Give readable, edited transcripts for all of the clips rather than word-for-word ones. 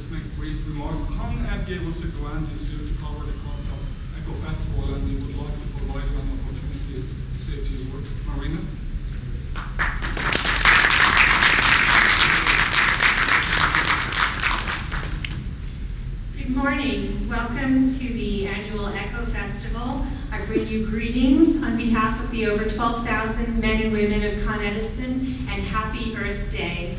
just make brief remarks. ConAd gave us a grant this year to cover the costs of EcoFestival, and we would like to provide you an opportunity to say a few words. Marina? Good morning. Welcome to the annual Eco Festival. I bring you greetings on behalf of the over 12,000 men and women of Con Edison, and happy Earth Day.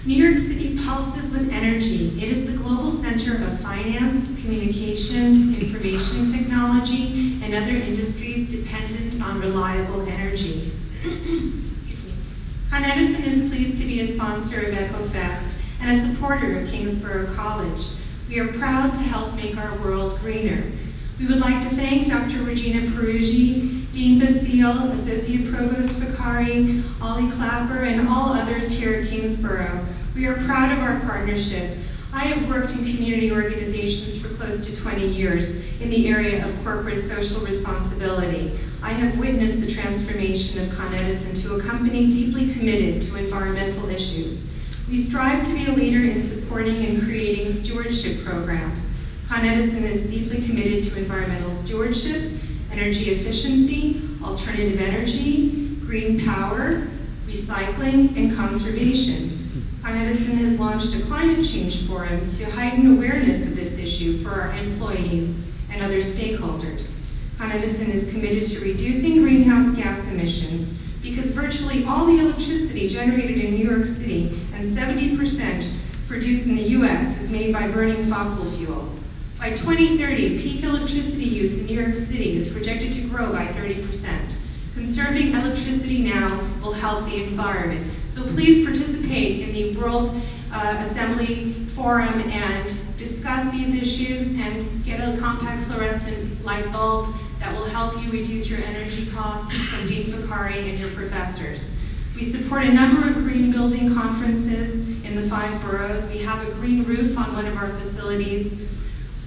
New York City pulses with energy. It is the global center of finance, communications, information technology, and other industries dependent on reliable energy. Excuse me. Con Edison is pleased to be a sponsor of EcoFest and a supporter of Kingsborough College. We are proud to help make our world greener. We would like to thank Dr. Regina Peruggi, Dean Basile, Associate Provost Vicari, Ollie Clapper, and all others here at Kingsborough. We are proud of our partnership. I have worked in community organizations for close to 20 years in the area of corporate social responsibility. I have witnessed the transformation of Con Edison to a company deeply committed to environmental issues. We strive to be a leader in supporting and creating stewardship programs. Con Edison is deeply committed to environmental stewardship, energy efficiency, alternative energy, green power, recycling, and conservation. Con Edison has launched a climate change forum to heighten awareness of this issue for our employees and other stakeholders. Con Edison is committed to reducing greenhouse gas emissions because virtually all the electricity generated in New York City and 70% produced in the US is made by burning fossil fuels. By 2030, peak electricity use in New York City is projected to grow by 30%. Conserving electricity now will help the environment. So please participate in the World Assembly Forum and discuss these issues and get a compact fluorescent light bulb that will help you reduce your energy costs from Dean Vicari and your professors. We support a number of green building conferences in the 5 boroughs. We have a green roof on one of our facilities.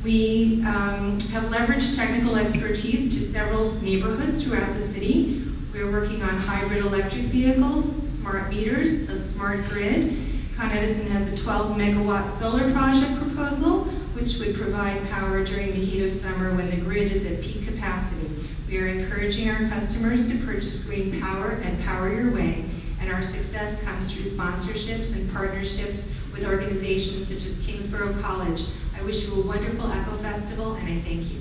We have leveraged technical expertise to several neighborhoods throughout the city. We're working on hybrid electric vehicles, smart meters, a smart grid. Con Edison has a 12 megawatt solar project proposal, which would provide power during the heat of summer when the grid is at peak capacity. We are encouraging our customers to purchase green power and power your way, and our success comes through sponsorships and partnerships with organizations such as Kingsborough College. I wish you a wonderful Eco Festival, and I thank you.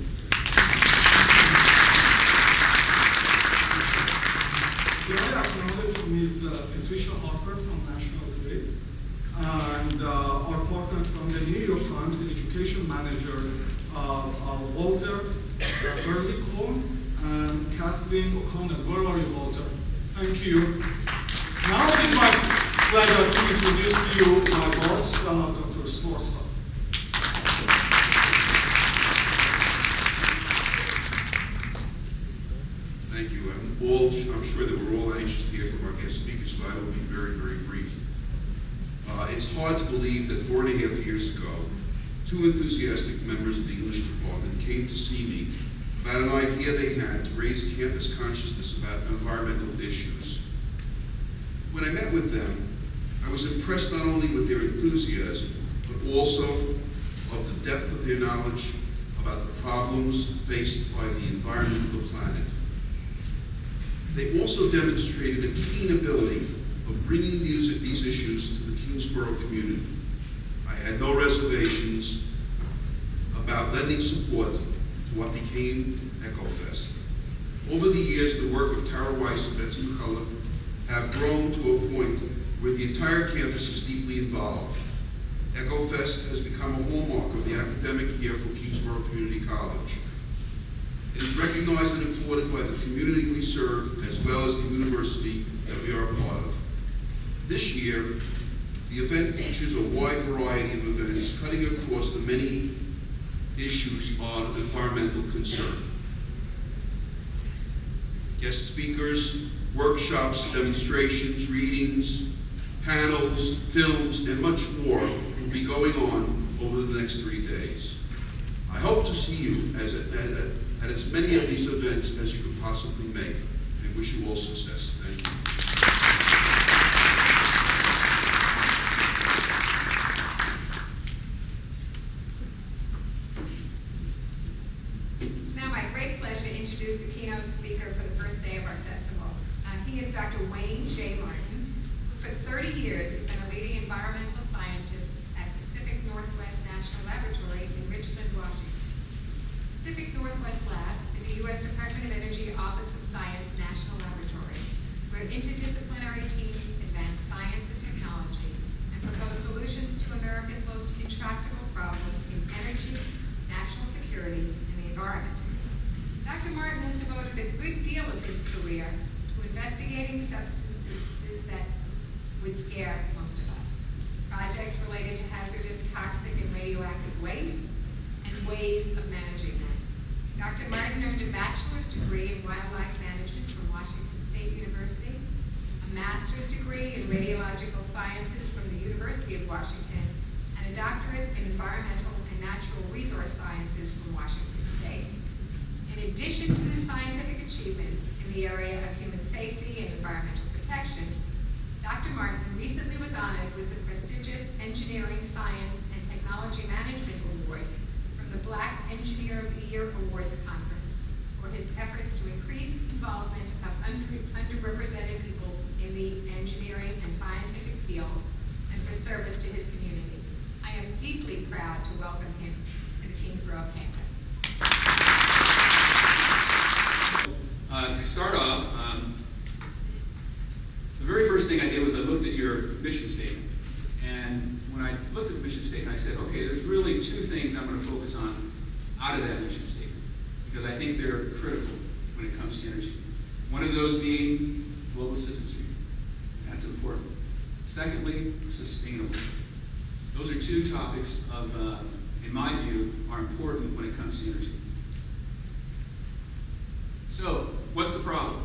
Today I acknowledge Ms. Patricia Harper from National Grid, and our partners from the New York Times, the education managers, Walter Berlicone and Kathleen O'Connell. Where are you, Walter? Thank you. Now it is my pleasure to introduce to you my boss, Dr. Swarstas. Thank you. I'm sure that we're all anxious to hear from our guest speakers, so I will be very, very brief. It's hard to believe that 4.5 years ago, 2 enthusiastic members of the English department came to see me about an idea they had to raise campus consciousness about environmental issues. When I met with them, I was impressed not only with their enthusiasm, but also of the depth of their knowledge about the problems faced by the environment of the planet. They also demonstrated a keen ability of bringing these issues to the Kingsborough community. I had no reservations about lending support to what became EcoFest. Over the years, the work of Tara Weiss and Betsy McCullough have grown to a point where the entire campus is deeply involved. EcoFest has become a hallmark of the academic year for Kingsborough Community College. It is recognized and applauded by the community we serve, as well as the university that we are a part of. This year, the event features a wide variety of events cutting across the many issues of environmental concern. Guest speakers, workshops, demonstrations, readings, panels, films, and much more will be going on over the next 3 days. I hope to see you at as many of these events as you could possibly make, and wish you all success. Thank you. It's now my great pleasure to introduce the keynote speaker for the first day of our festival. He is Dr. Wayne J. Martin, who for 30 years has been a leading environmental scientist at Pacific Northwest National Laboratory in Richmond, Washington. Pacific Northwest Lab is a U.S. Department of Energy Office of Science National Laboratory, where interdisciplinary teams advance science and technology and propose solutions to America's most intractable problems in energy, national security, and the environment. Dr. Martin has devoted a good deal of his career to investigating substances that would scare most of us. Projects related to hazardous, toxic, and radioactive wastes, and ways of managing them. Dr. Martin earned a bachelor's degree in wildlife management from Washington State University, a master's degree in radiological sciences from the University of Washington, and a doctorate in environmental and natural resource sciences from Washington State. In addition to his scientific achievements in the area of human safety and environmental protection, Dr. Martin recently was honored with the prestigious Engineering, Science, and Technology Management Award from the Black Engineer of the Year Awards Conference for his efforts to increase involvement of underrepresented people in the engineering and scientific fields and for service to his community. I am deeply proud to welcome him to the Kingsborough campus. To start off, the very first thing I did was I looked at your mission statement. And when I looked at the mission statement, I said, okay, there's really two things I'm going to focus on out of that mission statement, because I think they're critical when it comes to energy. One of those being global citizenship. That's important. Secondly, sustainable. Those are two topics of, in my view, are important when it comes to energy. So, what's the problem?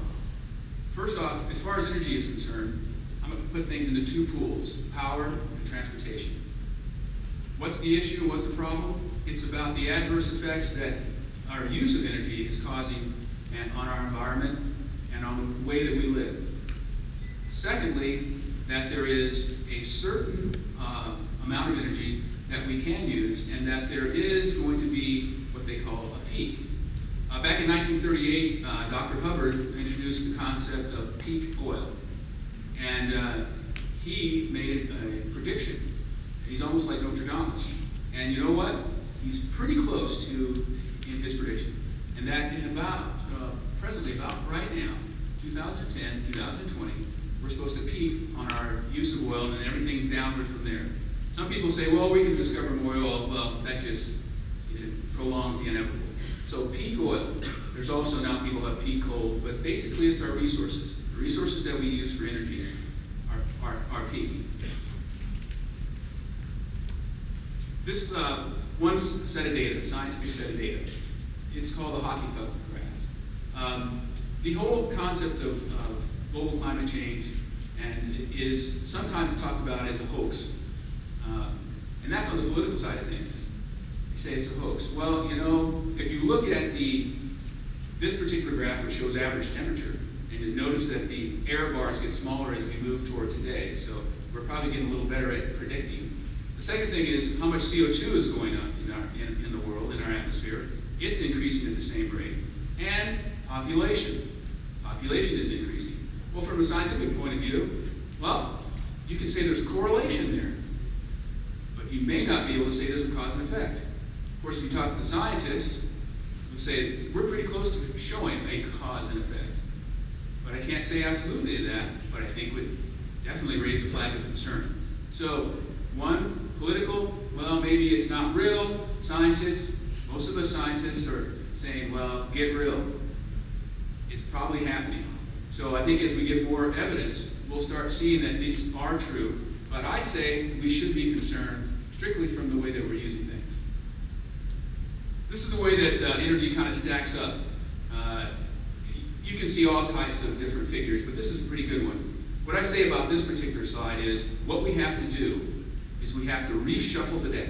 First off, as far as energy is concerned, I'm going to put things into two pools, power and transportation. What's the issue? What's the problem? It's about the adverse effects that our use of energy is causing on our environment and on the way that we live. Secondly, that there is a certain amount of energy that we can use, and that there is going to be what they call a peak. Back in 1938, Dr. Hubbard introduced the concept of peak oil. And he made a prediction. He's almost like Nostradamus. And you know what? He's pretty close to in his prediction. And that in about, presently, about right now, 2010, 2020, we're supposed to peak on our use of oil, and everything's downward from there. Some people say, well, we can discover more oil. Well, that just prolongs the inevitable. So peak oil. There's also now people have peak coal, but basically it's our resources. The resources that we use for energy are peaking. This one set of data, scientific set of data, it's called the hockey puck graph. The whole concept of global climate change is sometimes talked about as a hoax. And that's on the political side of things. Say it's a hoax. Well, you know, if you look at this particular graph, which shows average temperature, and you notice that the error bars get smaller as we move toward today, so we're probably getting a little better at predicting. The second thing is how much CO2 is going up in the world, in our atmosphere. It's increasing at the same rate. And population. Population is increasing. Well, from a scientific point of view, well, you can say there's a correlation there, but you may not be able to say there's a cause and effect. Of course, if you talk to the scientists, they'll say, we're pretty close to showing a cause and effect. But I can't say absolutely that, but I think would definitely raise a flag of concern. So, one, political, well, maybe it's not real. Scientists, most of us scientists are saying, well, get real. It's probably happening. So I think as we get more evidence, we'll start seeing that these are true. But I'd say we should be concerned strictly from the way that we're using things. This is the way that energy kind of stacks up. You can see all types of different figures, but this is a pretty good one. What I say about this particular slide is what we have to do is we have to reshuffle the deck.